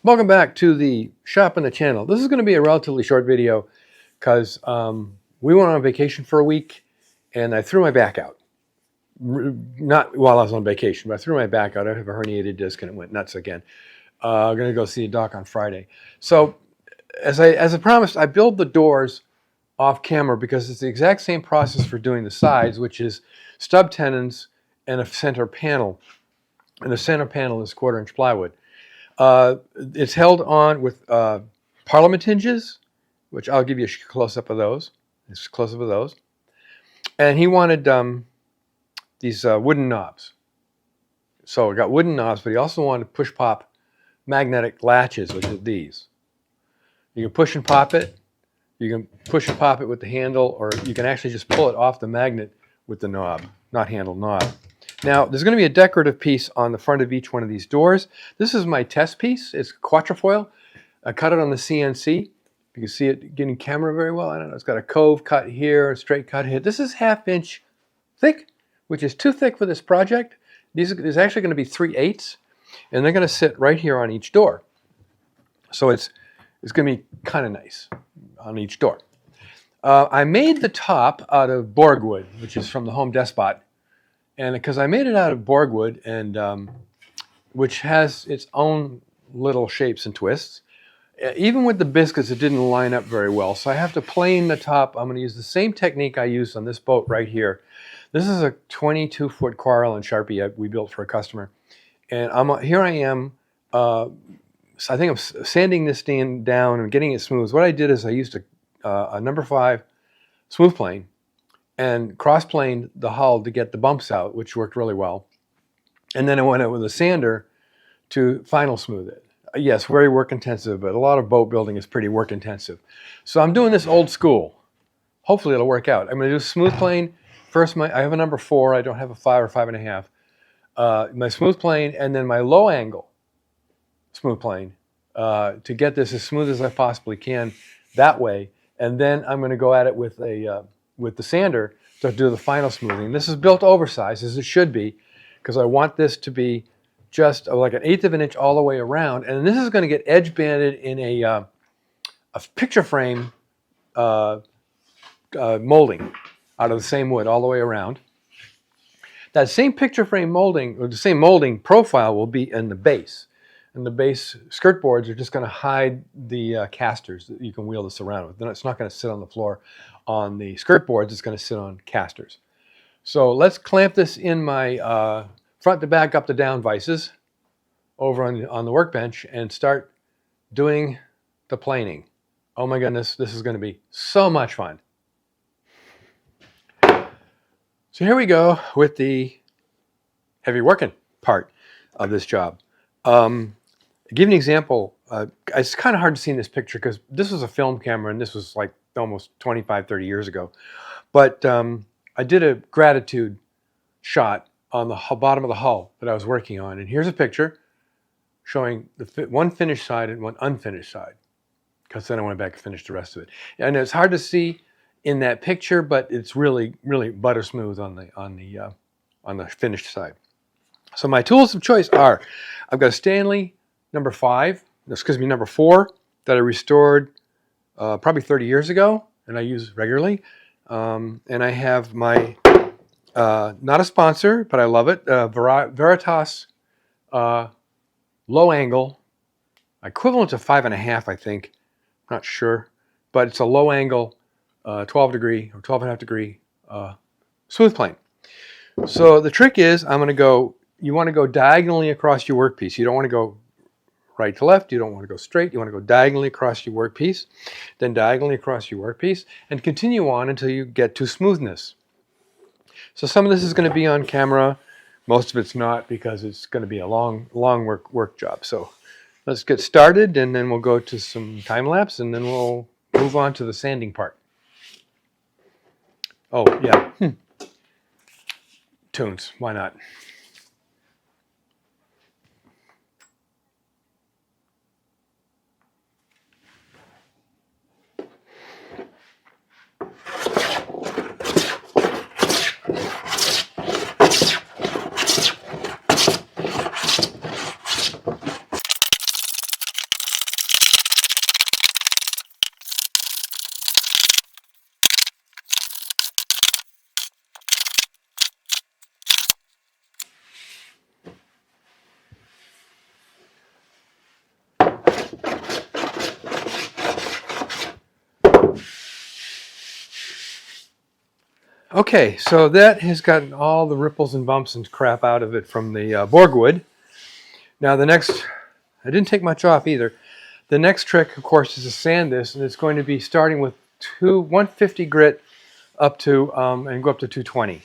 Welcome back to the shop and the channel. This is going to be a relatively short video because we went on vacation for a week and I threw my back out. Not while I was on vacation, but I threw my back out. I have a herniated disc and it went nuts again. I'm going to go see a doc on Friday. So as I promised, I build the doors off camera because it's the exact same process for doing the sides, which is stub tenons and a center panel. And the center panel is 1/4 inch plywood. It's held on with Parliament hinges, which I'll give you a close-up of those. This close-up of those. And he wanted these wooden knobs. So I got wooden knobs, but he also wanted push-pop magnetic latches, which are these. You can push and pop it. You can push and pop it with the handle, or you can actually just pull it off the magnet with the knob, not handle, knob. Now, there's going to be a decorative piece on the front of each one of these doors. This is my test piece. It's quatrefoil. I cut it on the CNC. You can see it getting camera very well. I don't know. It's got a cove cut here, a straight cut here. This is 1/2 inch thick, which is too thick for this project. There's actually going to be 3/8, and they're going to sit right here on each door. So it's going to be kind of nice on each door. I made the top out of Borg wood, which is from the Home Despot. And because I made it out of Borg wood, and which has its own little shapes and twists, even with the biscuits, it didn't line up very well. So I have to plane the top. I'm going to use the same technique I used on this boat right here. This is a 22-foot Quarrel and Sharpie we built for a customer. And here I am. So I think I'm sanding this down and getting it smooth. What I did is I used a number 5 smooth plane and cross-planed the hull to get the bumps out, which worked really well. And then I went out with a sander to final smooth it. Yes, very work intensive, but a lot of boat building is pretty work intensive. So I'm doing this old school. Hopefully it'll work out. I'm going to do smooth plane. First, I have a number 4. I don't have a 5 or 5.5. My smooth plane, and then my low angle smooth plane to get this as smooth as I possibly can that way. And then I'm going to go at it with the sander to do the final smoothing. This is built oversized, as it should be, because I want this to be just like 1/8 of an inch all the way around. And this is going to get edge banded in a picture frame molding out of the same wood all the way around. That same picture frame molding, or the same molding profile, will be in the base. And the base skirt boards are just going to hide the casters that you can wheel this around with. Then it's not going to sit on the floor on the skirt boards. It's going to sit on casters. So let's clamp this in my front to back, up to down vices over on the workbench and start doing the planing. Oh my goodness, this is going to be so much fun. So here we go with the heavy working part of this job. Give an example. It's kind of hard to see in this picture because this was a film camera and this was like almost 25, 30 years ago. But I did a gratitude shot on the bottom of the hull that I was working on. And here's a picture showing one finished side and one unfinished side, because then I went back and finished the rest of it. And it's hard to see in that picture, but it's really, really butter smooth on the finished side. So my tools of choice are, I've got a Stanley number 4 that I restored probably 30 years ago, and I use regularly. And I have my, not a sponsor, but I love it, Veritas low angle, equivalent to 5.5, I think, not sure, but it's a low angle 12 degree or 12.5 degree smooth plane. So the trick is, you want to go diagonally across your workpiece. You don't want to go right to left. You don't want to go straight. You want to go diagonally across your workpiece, then diagonally across your workpiece, and continue on until you get to smoothness. So some of this is going to be on camera. Most of it's not, because it's going to be a long work job. So let's get started, and then we'll go to some time lapse, and then we'll move on to the sanding part. Oh yeah, tunes. Why not? Okay, so that has gotten all the ripples and bumps and crap out of it from the board wood. Now the next, I didn't take much off either. The next trick, of course, is to sand this, and it's going to be starting with 150 grit up to, and go up to 220.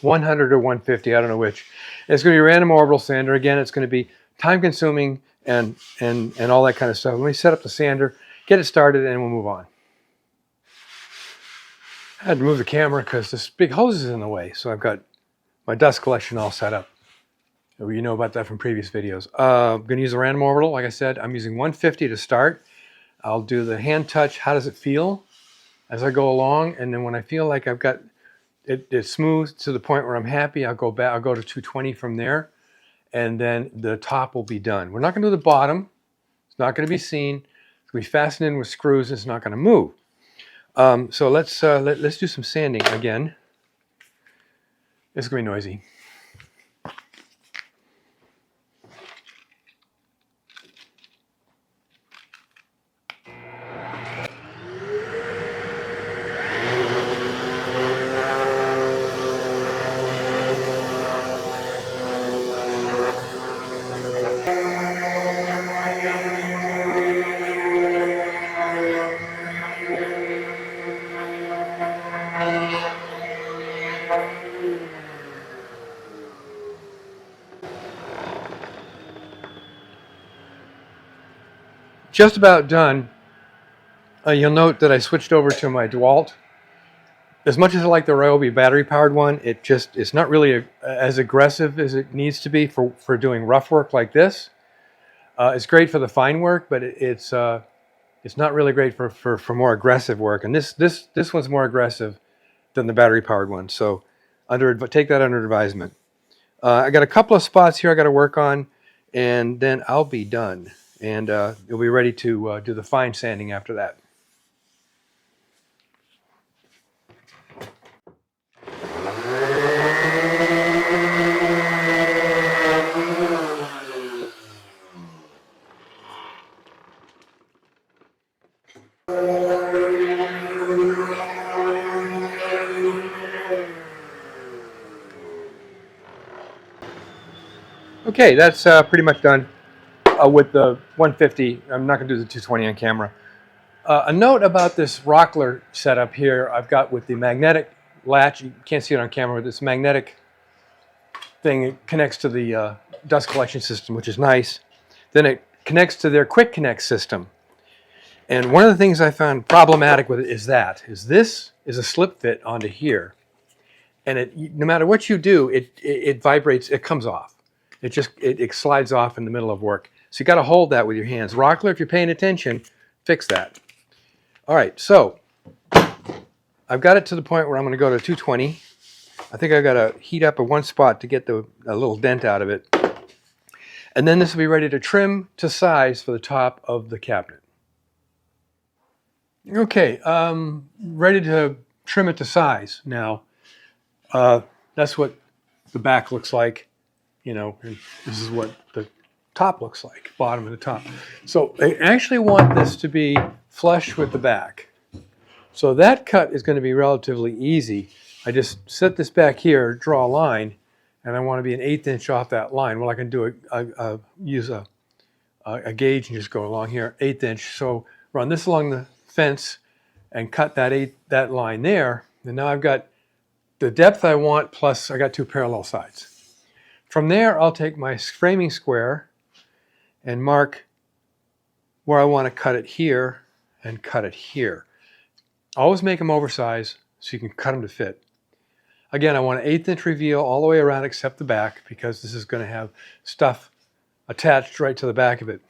100 or 150, I don't know which. And it's going to be a random orbital sander. Again, it's going to be time consuming and all that kind of stuff. Let me set up the sander, get it started, and we'll move on. I had to move the camera because this big hose is in the way, so I've got my dust collection all set up. You know about that from previous videos. I'm going to use a random orbital. Like I said, I'm using 150 to start. I'll do the hand touch. How does it feel as I go along? And then when I feel like I've got it smooth to the point where I'm happy, I'll go back. I'll go to 220 from there, and then the top will be done. We're not going to do the bottom. It's not going to be seen. It's going to be fastened in with screws. It's not going to move. So let's do some sanding again. It's going to be noisy. Just about done. You'll note that I switched over to my DeWalt. As much as I like the Ryobi battery-powered one, it's not really as aggressive as it needs to be for doing rough work like this. It's great for the fine work, but it's not really great for more aggressive work. And this one's more aggressive than the battery-powered one. So take that under advisement. I got a couple of spots here I got to work on, and then I'll be done. And you'll be ready to do the fine sanding after that. Okay, that's pretty much done with the 150. I'm not going to do the 220 on camera. A note about this rockler setup here I've got with the magnetic latch. You can't see it on camera, but this magnetic thing, it connects to the dust collection system, which is nice. Then it connects to their quick connect system. And one of the things I found problematic with it is this is a slip fit onto here. And no matter what you do, it vibrates, it comes off. It slides off in the middle of work. So you got to hold that with your hands. Rockler, if you're paying attention, fix that. All right, so I've got it to the point where I'm going to go to 220. I think I've got to heat up at one spot to get a little dent out of it. And then this will be ready to trim to size for the top of the cabinet. Okay, ready to trim it to size now. That's what the back looks like. You know, and this is what the top looks like, bottom and the top. So I actually want this to be flush with the back. So that cut is going to be relatively easy. I just set this back here, draw a line, and I want to be an 1/8 inch off that line. Well, I can do use a gauge and just go along here, 1/8 inch. So run this along the fence and cut that line there. And now I've got the depth I want, plus I got 2 parallel sides. From there, I'll take my framing square and mark where I want to cut it here and cut it here. Always make them oversized so you can cut them to fit. Again, I want an 1/8 inch reveal all the way around except the back, because this is going to have stuff attached right to the back of it.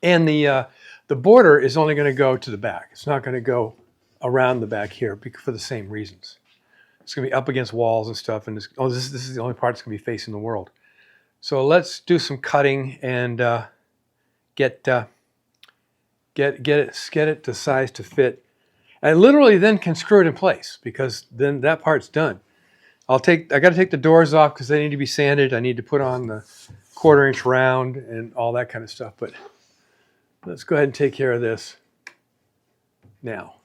And the border is only going to go to the back. It's not going to go around the back here for the same reasons. It's going to be up against walls and stuff, and this is the only part that's going to be facing the world. So let's do some cutting and get it to size to fit. I literally then can screw it in place, because then that part's done. I got to take the doors off because they need to be sanded. I need to put on the 1/4 inch round and all that kind of stuff. But let's go ahead and take care of this now.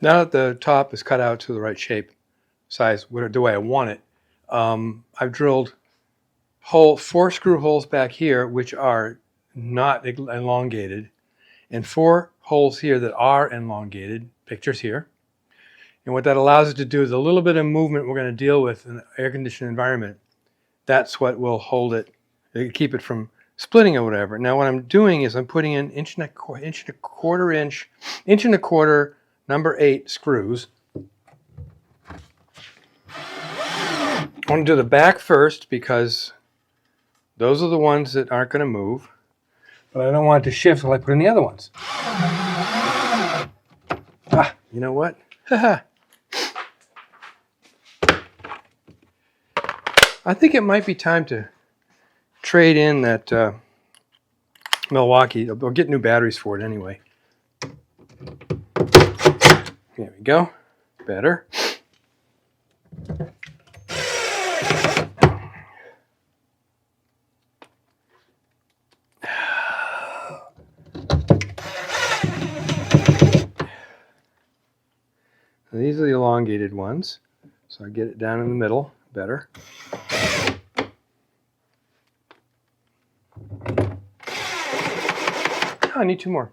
Now that the top is cut out to the right shape, size, the way I want it, I've drilled 4 screw holes back here, which are not elongated, and 4 holes here that are elongated, pictures here. And what that allows us to do is a little bit of movement we're going to deal with in an air-conditioned environment. That's what will hold it, keep it from splitting or whatever. Now what I'm doing is I'm putting in inch and a quarter, number 8 screws. I want to do the back first because those are the ones that aren't going to move. But I don't want it to shift while I put in the other ones. You know what? I think it might be time to trade in that Milwaukee. I'll get new batteries for it anyway. There we go. Better. These are the elongated ones, so I get it down in the middle better. Oh, I need 2 more.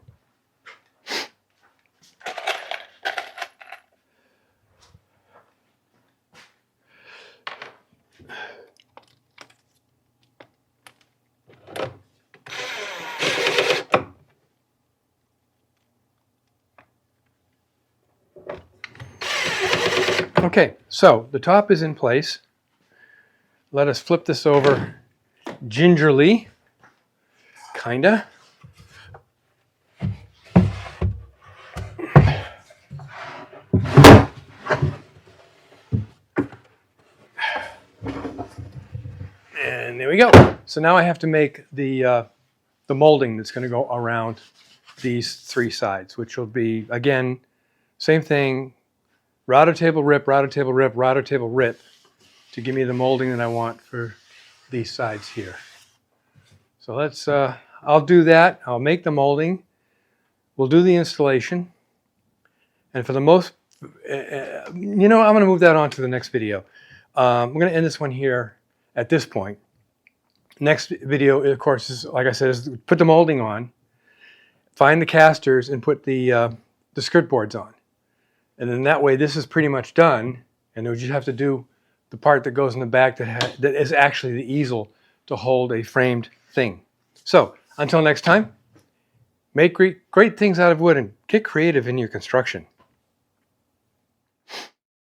Okay, so the top is in place. Let us flip this over gingerly, kinda. And there we go. So now I have to make the molding that's going to go around these 3 sides, which will be, again, same thing, router table rip, router table rip, router table rip to give me the molding that I want for these sides here. So let's, I'll do that. I'll make the molding. We'll do the installation. And for the most, I'm going to move that on to the next video. I'm going to end this one here at this point. Next video, of course, is, like I said, is put the molding on, find the casters, and put the skirt boards on. And then that way, this is pretty much done. And we just have to do the part that goes in the back that is actually the easel to hold a framed thing. So until next time, make great things out of wood and get creative in your construction.